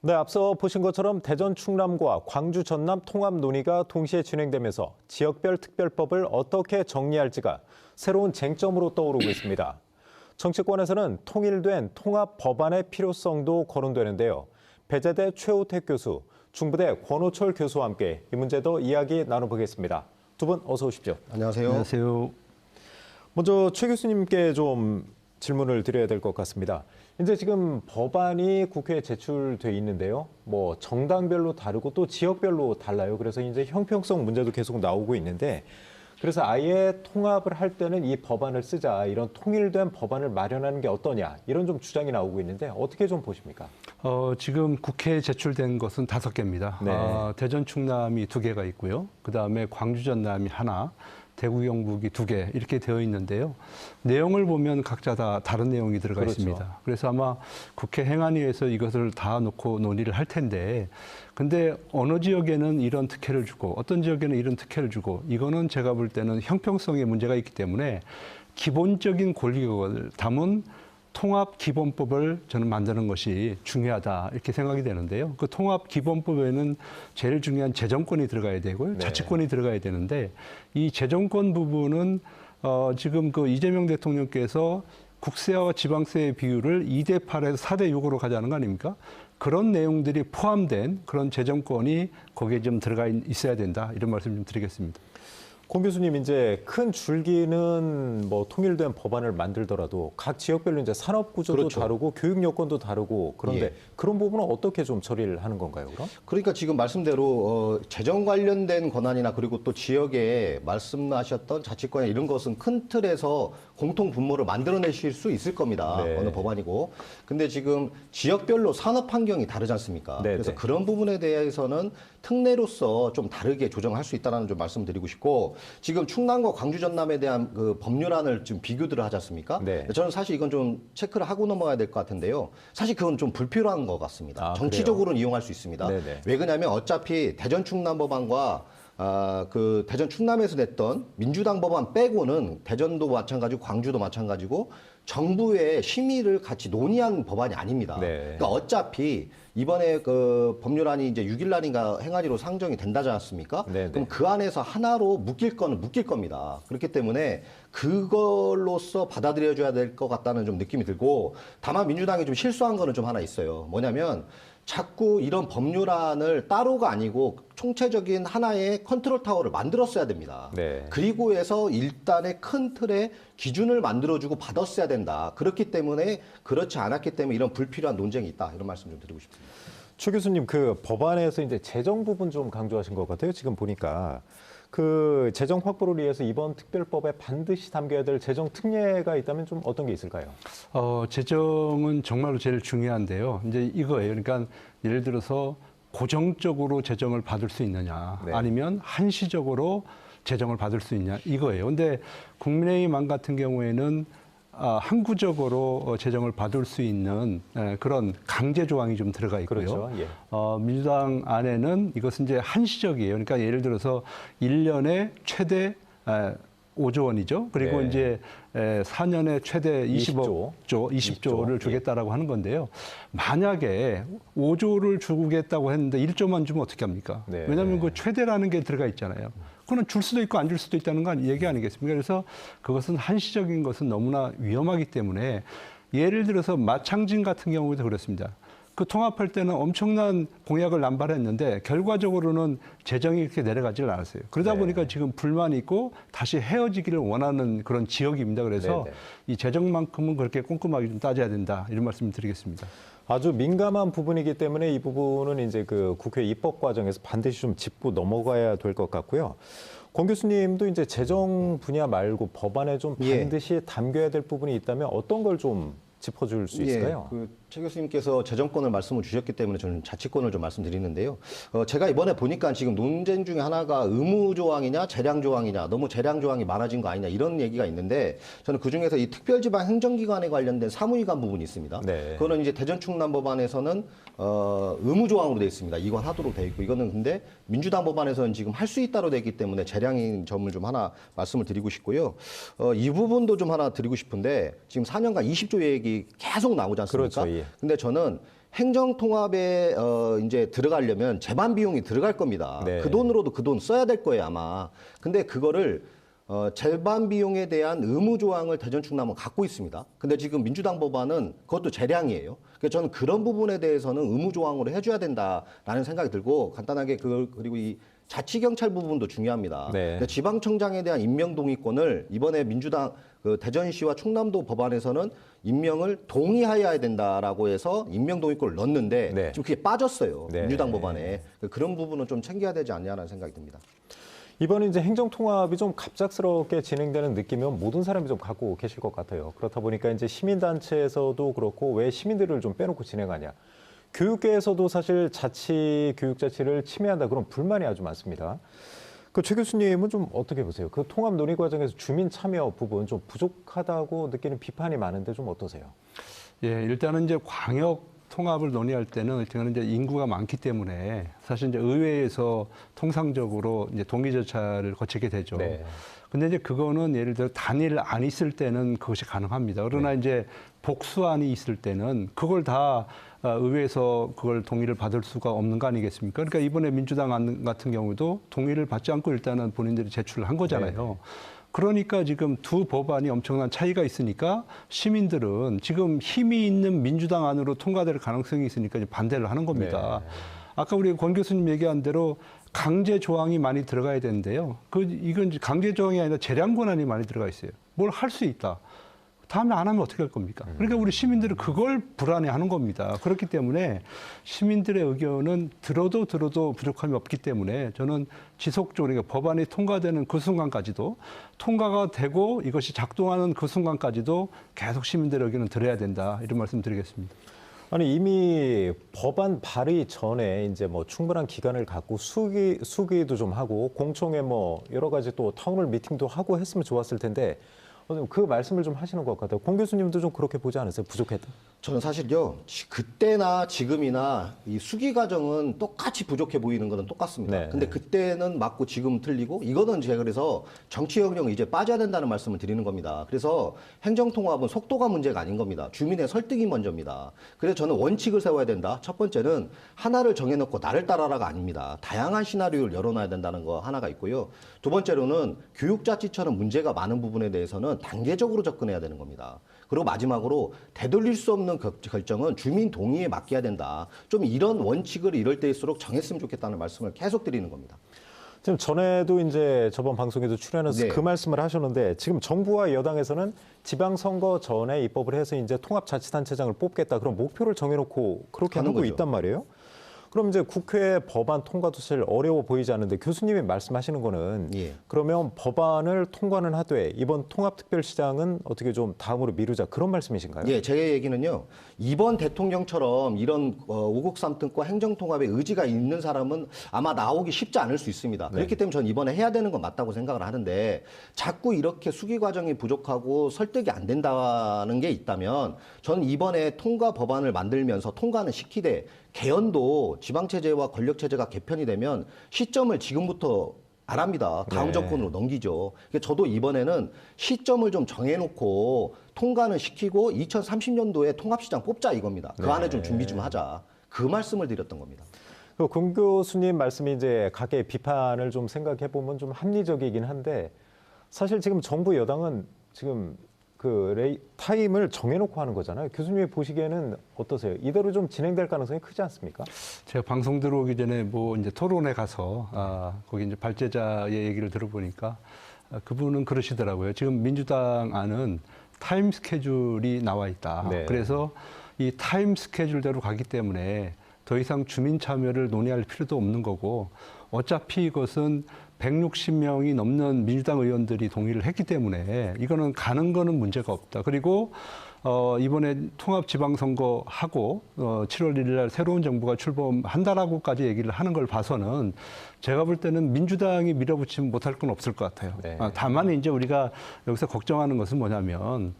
네, 앞서 보신 것처럼 대전 충남과 광주 전남 통합 논의가 동시에 진행되면서 지역별 특별법을 어떻게 정리할지가 새로운 쟁점으로 떠오르고 있습니다. 정치권에서는 통일된 통합 법안의 필요성도 거론되는데요. 배재대 최우택 교수, 중부대 권호철 교수와 함께 이 문제도 이야기 나눠보겠습니다. 두 분 어서 오십시오. 안녕하세요. 안녕하세요. 먼저 최 교수님께 좀 질문을 드려야 될 것 같습니다. 이제 지금 법안이 국회에 제출돼 있는데요. 뭐 정당별로 다르고 또 지역별로 달라요. 그래서 이제 형평성 문제도 계속 나오고 있는데 그래서 아예 통합을 할 때는 이 법안을 쓰자, 이런 통일된 법안을 마련하는 게 어떠냐, 이런 좀 주장이 나오고 있는데 어떻게 좀 보십니까? 지금 국회에 제출된 것은 5개입니다. 네. 대전 충남이 2개가 있고요. 그다음에 광주 전남이 하나, 대구 경북이 2개 이렇게 되어 있는데요. 내용을 보면 각자 다 다른 내용이 들어가 그렇죠. 있습니다. 그래서 아마 국회 행안위에서 이것을 다 놓고 논의를 할 텐데, 근데 어느 지역에는 이런 특혜를 주고 어떤 지역에는 이런 특혜를 주고, 이거는 제가 볼 때는 형평성에 문제가 있기 때문에 기본적인 권리를 담은 통합기본법을 저는 만드는 것이 중요하다 이렇게 생각이 되는데요. 그 통합기본법에는 제일 중요한 재정권이 들어가야 되고요. 네. 자치권이 들어가야 되는데, 이 재정권 부분은 지금 그 이재명 대통령께서 국세와 지방세의 비율을 2대8에서 4대6으로 가자는 거 아닙니까? 그런 내용들이 포함된 그런 재정권이 거기에 좀 들어가 있어야 된다, 이런 말씀 좀 드리겠습니다. 공 교수님, 이제 큰 줄기는 뭐 통일된 법안을 만들더라도 각 지역별로 이제 산업 구조도 그렇죠. 다르고 교육 여건도 다르고 그런데 예. 그런 부분은 어떻게 좀 처리를 하는 건가요, 그럼? 그러니까 지금 말씀대로 재정 관련된 권한이나 그리고 또 지역에 말씀하셨던 자치권이나 이런 것은 큰 틀에서 공통 분모를 만들어내실 수 있을 겁니다. 네. 어느 법안이고. 근데 지금 지역별로 산업 환경이 다르지 않습니까? 네, 그래서 네. 그런 부분에 대해서는 특례로서 좀 다르게 조정할 수 있다는 좀 말씀드리고 싶고, 지금 충남과 광주 전남에 대한 그 법률안을 지금 비교들을 하지 않습니까? 네. 저는 사실 이건 좀 체크를 하고 넘어가야 될 것 같은데요. 사실 그건 좀 불필요한 것 같습니다. 아, 정치적으로는 이용할 수 있습니다. 네네. 왜 그러냐면 어차피 대전 충남 법안과 그 대전 충남에서 냈던 민주당 법안 빼고는 대전도 마찬가지고 광주도 마찬가지고 정부의 심의를 같이 논의한 법안이 아닙니다. 네. 그러니까 어차피 이번에 그 법률안이 이제 6일 날인가 행안위로 상정이 된다지 않습니까? 네네. 그럼 그 안에서 하나로 묶일 거는 묶일 겁니다. 그렇기 때문에 그걸로써 받아들여줘야 될 것 같다는 좀 느낌이 들고, 다만 민주당이 좀 실수한 거는 좀 하나 있어요. 뭐냐면 자꾸 이런 법률안을 따로가 아니고 총체적인 하나의 컨트롤 타워를 만들었어야 됩니다. 네. 그리고 해서 일단의 큰 틀의 기준을 만들어주고 받았어야 된다. 그렇기 때문에 그렇지 않았기 때문에 이런 불필요한 논쟁이 있다. 이런 말씀 좀 드리고 싶습니다. 최 교수님, 그 법안에서 이제 재정 부분 좀 강조하신 것 같아요. 지금 보니까 그 재정 확보를 위해서 이번 특별법에 반드시 담겨야 될 재정 특례가 있다면 좀 어떤 게 있을까요? 재정은 정말로 제일 중요한데요. 이제 이거예요. 그러니까 예를 들어서 고정적으로 재정을 받을 수 있느냐, 네. 아니면 한시적으로 재정을 받을 수 있냐, 이거예요. 근데 국민의힘 안 같은 경우에는 항구적으로 재정을 받을 수 있는 그런 강제 조항이 좀 들어가 있고요. 그렇죠. 예. 민주당 안에는 이것은 이제 한시적이에요. 그러니까 예를 들어서 1년에 최대 5조 원이죠. 그리고 네. 이제 4년에 최대 20조를 예. 주겠다라고 하는 건데요. 만약에 5조를 주겠다고 했는데 1조만 주면 어떻게 합니까? 네. 왜냐하면 그 최대라는 게 들어가 있잖아요. 그거는 줄 수도 있고 안 줄 수도 있다는 건 얘기 아니겠습니까? 그래서 그것은 한시적인 것은 너무나 위험하기 때문에, 예를 들어서 마창진 같은 경우도 그렇습니다. 그 통합할 때는 엄청난 공약을 남발했는데 결과적으로는 재정이 이렇게 내려가질 않았어요. 그러다 네. 보니까 지금 불만이 있고 다시 헤어지기를 원하는 그런 지역입니다. 그래서 네네. 이 재정만큼은 그렇게 꼼꼼하게 좀 따져야 된다, 이런 말씀을 드리겠습니다. 아주 민감한 부분이기 때문에 이 부분은 이제 그 국회 입법 과정에서 반드시 좀 짚고 넘어가야 될 것 같고요. 권 교수님도 이제 재정 분야 말고 법안에 좀 예. 반드시 담겨야 될 부분이 있다면 어떤 걸 좀 짚어줄 수 있을까요? 최 교수님께서 재정권을 말씀을 주셨기 때문에 저는 자치권을 좀 말씀드리는데요. 제가 이번에 보니까 지금 논쟁 중에 하나가 의무 조항이냐 재량 조항이냐, 너무 재량 조항이 많아진 거 아니냐, 이런 얘기가 있는데, 저는 그중에서 이 특별지방 행정기관에 관련된 사무위관 부분이 있습니다. 네. 그거는 이제 대전 충남 법안에서는 의무 조항으로 되어 있습니다. 이관하도록 되어 있고, 이거는 근데 민주당 법안에서는 지금 할 수 있다로 되어 있기 때문에 재량인 점을 좀 하나 말씀을 드리고 싶고요. 이 부분도 좀 하나 드리고 싶은데, 지금 4년간 20조 얘기 계속 나오지 않습니까? 그렇죠. 예. 근데 저는 행정통합에 이제 들어가려면 재반 비용이 들어갈 겁니다. 네. 그 돈으로도 그 돈 써야 될 거예요, 아마. 근데 그거를 재반 비용에 대한 의무 조항을 대전 충남은 갖고 있습니다. 근데 지금 민주당 법안은 그것도 재량이에요. 그래서 저는 그런 부분에 대해서는 의무 조항으로 해줘야 된다라는 생각이 들고 간단하게 그리고 이 자치경찰 부분도 중요합니다. 네. 근데 지방청장에 대한 임명 동의권을 이번에 민주당 그 대전시와 충남도 법안에서는 임명을 동의하여야 된다라고 해서 임명 동의권을 넣었는데 네. 지금 그게 빠졌어요. 네. 민주당 법안에. 그런 부분은 좀 챙겨야 되지 않냐라는 생각이 듭니다. 이번에 이제 행정통합이 좀 갑작스럽게 진행되는 느낌은 모든 사람이 좀 갖고 계실 것 같아요. 그렇다 보니까 이제 시민단체에서도 그렇고 왜 시민들을 좀 빼놓고 진행하냐. 교육계에서도 사실 교육자치를 침해한다 그런 불만이 아주 많습니다. 그 최 교수님은 좀 어떻게 보세요? 그 통합 논의 과정에서 주민 참여 부분 좀 부족하다고 느끼는 비판이 많은데 좀 어떠세요? 예, 일단은 이제 광역 통합을 논의할 때는 일단은 이제 인구가 많기 때문에 사실 이제 의회에서 통상적으로 이제 동의 절차를 거치게 되죠. 네. 근데 이제 그거는 예를 들어 단일 안 있을 때는 그것이 가능합니다. 그러나 이제 복수안이 있을 때는 그걸 다 의회에서 그걸 동의를 받을 수가 없는 거 아니겠습니까? 그러니까 이번에 민주당 안 같은 경우도 동의를 받지 않고 일단은 본인들이 제출을 한 거잖아요. 그러니까 지금 두 법안이 엄청난 차이가 있으니까 시민들은 지금 힘이 있는 민주당 안으로 통과될 가능성이 있으니까 이제 반대를 하는 겁니다. 네. 아까 우리 권 교수님 얘기한 대로 강제 조항이 많이 들어가야 되는데요. 이건 강제 조항이 아니라 재량 권한이 많이 들어가 있어요. 뭘 할 수 있다. 다음에 안 하면 어떻게 할 겁니까? 그러니까 우리 시민들은 그걸 불안해하는 겁니다. 그렇기 때문에 시민들의 의견은 들어도 부족함이 없기 때문에 저는 지속적으로 그러니까 법안이 통과되는 그 순간까지도 통과가 되고 이것이 작동하는 그 순간까지도 계속 시민들의 의견을 들어야 된다. 이런 말씀 드리겠습니다. 아니 이미 법안 발의 전에 이제 뭐 충분한 기간을 갖고 수기도 좀 하고 공청회 뭐 여러 가지 또 타운홀 미팅도 하고 했으면 좋았을 텐데 그 말씀을 좀 하시는 것 같아요. 공 교수님도 좀 그렇게 보지 않으세요? 부족했다? 저는 사실요, 그때나 지금이나 이 수기 과정은 똑같이 부족해 보이는 것은 똑같습니다. 네. 근데 그때는 맞고 지금 틀리고 이거는 제가 그래서 정치혁명은 이제 빠져야 된다는 말씀을 드리는 겁니다. 그래서 행정통합은 속도가 문제가 아닌 겁니다. 주민의 설득이 먼저입니다. 그래서 저는 원칙을 세워야 된다. 첫 번째는 하나를 정해놓고 나를 따라라가 아닙니다. 다양한 시나리오를 열어놔야 된다는 거 하나가 있고요. 두 번째로는 교육자치처럼 문제가 많은 부분에 대해서는 단계적으로 접근해야 되는 겁니다. 그리고 마지막으로 되돌릴 수 없는 결정은 주민 동의에 맡겨야 된다. 좀 이런 원칙을 이럴 때일수록 정했으면 좋겠다는 말씀을 계속 드리는 겁니다. 지금 전에도 이제 저번 방송에도 출연해서 네. 그 말씀을 하셨는데 지금 정부와 여당에서는 지방선거 전에 입법을 해서 이제 통합자치단체장을 뽑겠다 그런 목표를 정해놓고 그렇게 하는 하고 거죠. 있단 말이에요. 그럼 이제 국회 법안 통과도 사실 어려워 보이지 않는데 교수님이 말씀하시는 거는 예. 그러면 법안을 통과는 하되 이번 통합특별시장은 어떻게 좀 다음으로 미루자 그런 말씀이신가요? 예, 제 얘기는요. 이번 대통령처럼 이런 오국 삼등과 행정통합의 의지가 있는 사람은 아마 나오기 쉽지 않을 수 있습니다. 그렇기 때문에 저는 이번에 해야 되는 건 맞다고 생각을 하는데 자꾸 이렇게 수기 과정이 부족하고 설득이 안 된다는 게 있다면 저는 이번에 통과 법안을 만들면서 통과는 시키되 개헌도 지방체제와 권력체제가 개편이 되면 시점을 지금부터 안 합니다. 다음 네. 정권으로 넘기죠. 그러니까 저도 이번에는 시점을 좀 정해놓고 통과는 시키고 2030년도에 통합시장 뽑자 이겁니다. 그 안에 좀 준비 좀 하자. 그 말씀을 드렸던 겁니다. 공 교수님 말씀이 이제 각의 비판을 좀 생각해 보면 좀 합리적이긴 한데 사실 지금 정부 여당은 지금 타임을 정해놓고 하는 거잖아요. 교수님이 보시기에는 어떠세요? 이대로 좀 진행될 가능성이 크지 않습니까? 제가 방송 들어오기 전에 뭐 이제 토론회 가서 거기 이제 발제자의 얘기를 들어보니까 그분은 그러시더라고요. 지금 민주당 안은 타임 스케줄이 나와 있다. 네. 그래서 이 타임 스케줄대로 가기 때문에 더 이상 주민 참여를 논의할 필요도 없는 거고 어차피 이것은 160명이 넘는 민주당 의원들이 동의를 했기 때문에 이거는 가는 거는 문제가 없다. 그리고 이번에 통합 지방선거 하고 7월 1일 날 새로운 정부가 출범한다라고까지 얘기를 하는 걸 봐서는 제가 볼 때는 민주당이 밀어붙이면 못할 건 없을 것 같아요. 네. 다만 이제 우리가 여기서 걱정하는 것은 뭐냐면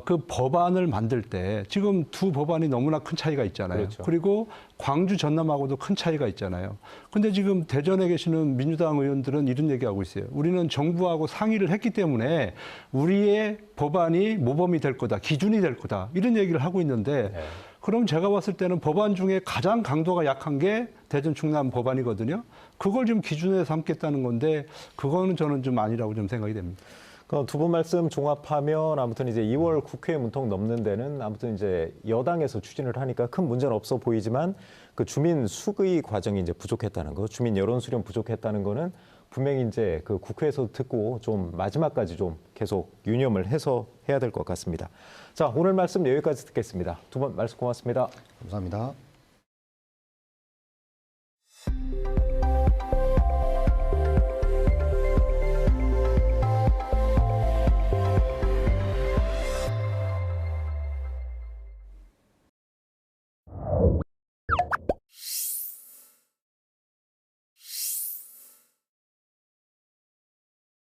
그 법안을 만들 때 지금 두 법안이 너무나 큰 차이가 있잖아요. 그렇죠. 그리고 광주 전남하고도 큰 차이가 있잖아요. 근데 지금 대전에 계시는 민주당 의원들은 이런 얘기하고 있어요. 우리는 정부하고 상의를 했기 때문에 우리의 법안이 모범이 될 거다, 기준이 될 거다 이런 얘기를 하고 있는데 그럼 제가 봤을 때는 법안 중에 가장 강도가 약한 게 대전 충남 법안이거든요. 그걸 지금 기준에 삼겠다는 건데 그거는 저는 좀 아니라고 좀 생각이 됩니다. 두 분 말씀 종합하면 아무튼 이제 2월 국회 문턱 넘는 데는 아무튼 이제 여당에서 추진을 하니까 큰 문제는 없어 보이지만 그 주민 수의 과정이 이제 부족했다는 거, 주민 여론 수렴 부족했다는 거는 분명히 이제 그 국회에서 듣고 좀 마지막까지 좀 계속 유념을 해서 해야 될 것 같습니다. 자, 오늘 말씀 여기까지 듣겠습니다. 두 분 말씀 고맙습니다. 감사합니다.